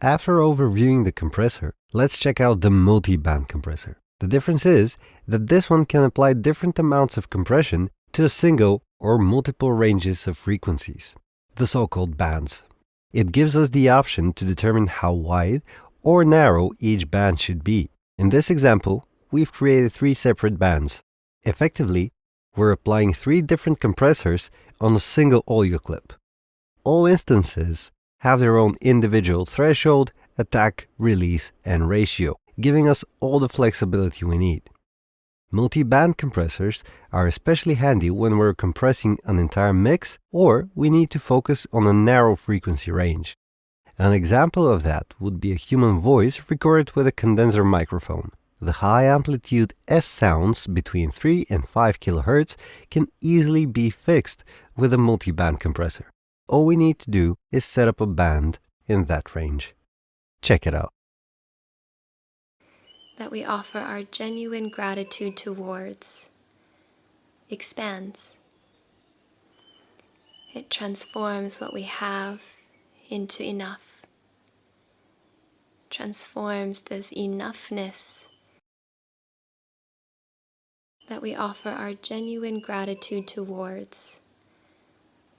After overviewing the compressor, let's check out the multiband compressor. The difference is that this one can apply different amounts of compression to a single or multiple ranges of frequencies, the so-called bands. It gives us the option to determine how wide or narrow each band should be. In this example, we've created 3 separate bands. Effectively, we're applying 3 different compressors on a single audio clip. All instances have their own individual threshold, attack, release, and ratio, giving us all the flexibility we need. Multi-band compressors are especially handy when we're compressing an entire mix or we need to focus on a narrow frequency range. An example of that would be a human voice recorded with a condenser microphone. The high amplitude S sounds between 3 and 5 kHz can easily be fixed with a multi-band compressor. All we need to do is set up a band in that range. Check it out. That we offer our genuine gratitude towards expands. It transforms what we have into enough. Transforms this enoughness. That we offer our genuine gratitude towards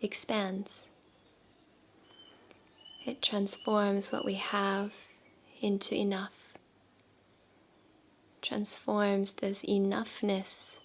expands. It transforms what we have into enough. Transforms this enoughness